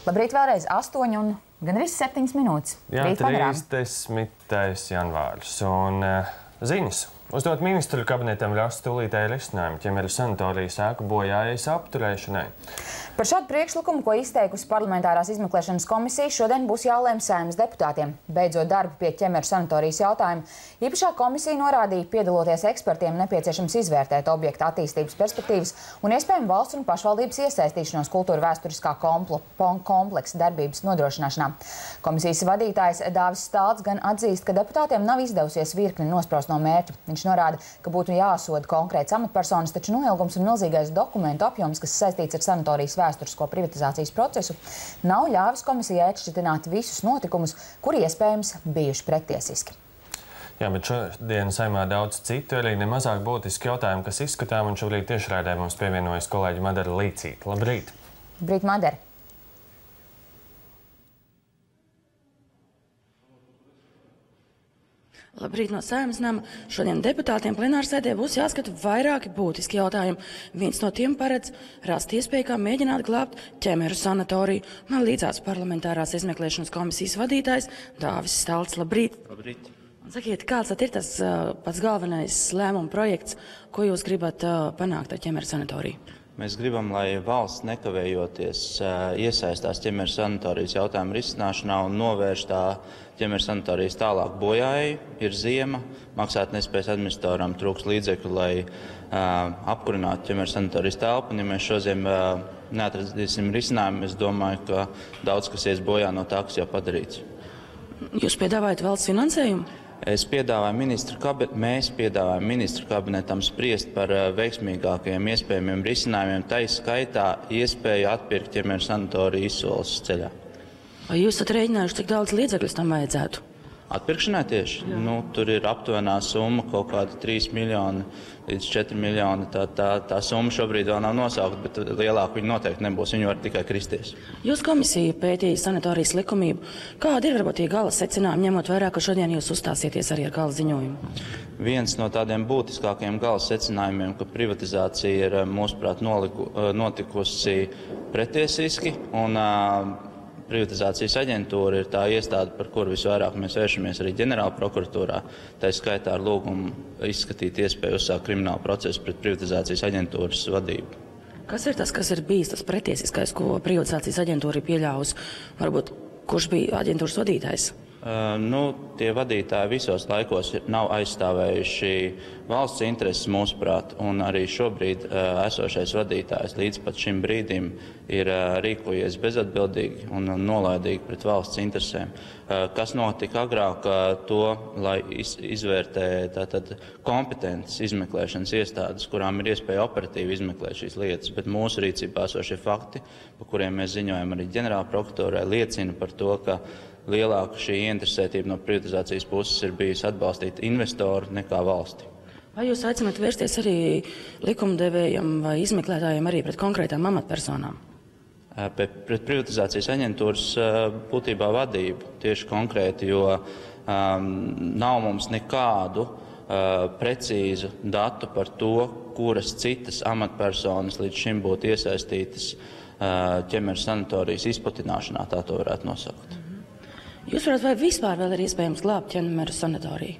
Labrīt vēlreiz 8 un gandrīz 7 minūtes. Jā, 30. janvārs un ziņas. Uzdot ministru kabinetam ļaus tūlītēji risinājumu ķemeru sanatorijas ēku bojājas apturēšanai. Par šādu priekšlikumu, ko izteikusi parlamentārās izmeklēšanas komisija, šodien būs jālēm Saeimas deputātiem. Beidzot darbu pie ķemeru sanatorijas jautājumu, īpašā komisija norādīja, piedaloties ekspertiem, nepieciešams izvērtēt objekta attīstības perspektīvas un iespējami valsts un pašvaldības iesaistīšanos kultūra vēsturiskā kompleksa darbības nodrošināšanā. Komisijas vadītājs Dāvis Stalts gan atzīst, ka deputātiem nav izdevusies virkni nospraust no mērķa. Viņš norāda, ka būtu jāsoda konkrēts amatpersonas, taču noilgums un milzīgais dokumentu apjoms, kas saistīts ar sanatorijas vēsturisko privatizācijas procesu, nav ļāvis komisijai atšķitināt visus notikumus, kuri iespējams bijuši pretiesiski. Jā, bet šodien Saeimā daudz citu, arī nemazāk būtiski jautājumi, kas izskatām, un šobrīd tiešraidē mums pievienojas kolēģi Madara Līcīte. Labrīt! Labrīt, Madara! Labrīt no Saeimas nama. Šodien deputātiem plenārsēdē būs jāskata vairāki būtiski jautājumi. Viens no tiem paredz rast iespēju, kā mēģināt glābt ķemeru sanatoriju. Man līdzās parlamentārās izmeklēšanas komisijas vadītājs Dāvis Stalts. Labrīt! Labrīt! Un sakiet, kāds ir tas pats galvenais lēmuma projekts, ko jūs gribat panākt ar ķemeru sanatoriju? Mēs gribam, lai valsts nekavējoties iesaistās ķemeru sanatorijas jautājumu risināšanā un novērš tā ķemeru sanatorijas tālāk bojājai. Ir ziema, maksātnespējas administratoram trūks līdzekļu, lai apkurinātu ķemeru sanatorijas telpu. Un ja mēs šodien neatradīsim risinājumu, es domāju, ka daudz kas ies bojā no tā, kas jau padarīts. Jūs piedāvājat valsts finansējumu? Mēs piedāvājam ministru kabinetam spriest par veiksmīgākajiem iespējamiem risinājumiem, tai skaitā iespēju atpirkt ķemeru sanatoriju izsoles ceļā. Vai jūs esat rēķinājuši, cik daudz līdzekļus tam vajadzētu? Atpirkšanai tieši? Tur ir aptuvenā summa kaut kāda 3 miljoni līdz 4 miljoni. Tā summa šobrīd vēl nav nosaukta, bet lielāka viņa noteikti nebūs. Viņa var tikai kristies. Jūs komisija pētīja sanatorijas likumību. Kādi ir varbūt tie gala secinājumi, ņemot vērā, ka šodien jūs uzstāsieties arī ar gala ziņojumu? Viens no tādiem būtiskākajiem gala secinājumiem, ka privatizācija ir, mūsuprāt, notikusi pretiesiski un privatizācijas aģentūra ir tā iestāde, par kuru visvairāk mēs vēršamies arī ģenerāla prokuratūrā. Tā skaitā ar lūgumu izskatīt iespēju uzsākt kriminālu procesu pret privatizācijas aģentūras vadību. Kas ir tas, kas ir bijis tas pretiesiskais, ko privatizācijas aģentūra ir pieļāvusi? Varbūt, kurš bija aģentūras vadītājs? Tie vadītāji visos laikos nav aizstāvējuši valsts intereses, mūsuprāt, un arī šobrīd esošais vadītājs līdz pat šim brīdim ir rīkojies bezatbildīgi un nolaidīgi pret valsts interesēm. Kas notika agrāk, to, lai izvērtē tātad kompetences izmeklēšanas iestādes, kurām ir iespēja operatīvi izmeklēt šīs lietas, bet mūsu rīcībā esošie fakti, par kuriem mēs ziņojam arī ģenerāla prokuratūrai, liecina par to, ka lielāka šī ieinteresētība no privatizācijas puses ir bijusi atbalstīt investoru nekā valsti. Vai jūs aicināt vērsties arī likumdevējiem vai izmeklētājiem arī pret konkrētām amatpersonām? Pret privatizācijas aģentūras būtībā vadību tieši konkrēti, jo nav mums nekādu precīzu datu par to, kuras citas amatpersonas līdz šim būtu iesaistītas ķemeru sanatorijas izplatināšanā, tā to varētu nosaukt. Jūs varat, vai vispār vēl ir iespējams glābt ķemeru sanatoriju?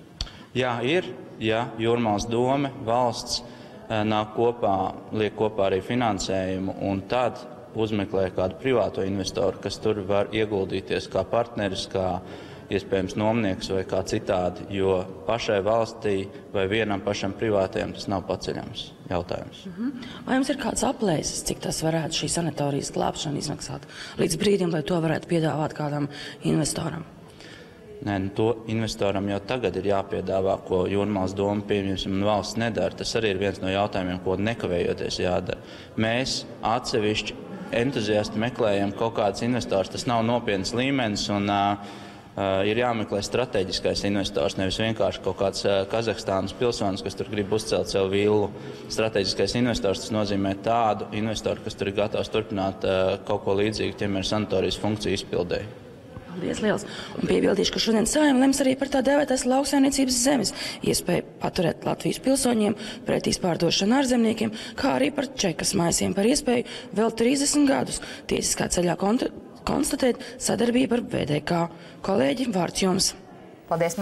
Jā, ir. Ja Jūrmālas dome, valsts nāk kopā, liek kopā arī finansējumu un tad uzmeklē kādu privāto investoru, kas tur var ieguldīties kā partneris, kā iespējams nomnieks vai kā citādi, jo pašai valstī vai vienam pašam privātajam tas nav paceļams jautājums. Vai jums ir kāds aplēses, cik tas varētu šī sanatorijas glābšana izmaksāt līdz brīdim, lai to varētu piedāvāt kādam investoram? Nē, to investoram jau tagad ir jāpiedāvā, ko Jūrmālas doma pieņemsim un valsts nedara. Tas arī ir viens no jautājumiem, ko nekavējoties jādara. Mēs atsevišķi entuziasti meklējam kaut kāds investors, tas nav nopietns līmenis un ir jāmeklē strateģiskais investors, nevis vienkārši kaut kāds Kazahstānas pilsonis, kas tur grib uzcelt sev villu. Strateģiskais investors, tas nozīmē tādu investoru, kas tur ir gatavs turpināt kaut ko līdzīgu ķemeru sanatorijas funkciju izpildēji. Paldies liels. Un piebildīšu, ka šodien Saeima lems arī par tā dēvētās lauksaimniecības zemes iespēju paturēt Latvijas pilsoņiem pretīs pārdošanu ārzemniekiem, kā arī par čekas maisiem par iespēju vēl 30 gadus tiesiskā ceļā konstatēt sadarbību ar VDK. Kolēģi, vārds jums. Paldies,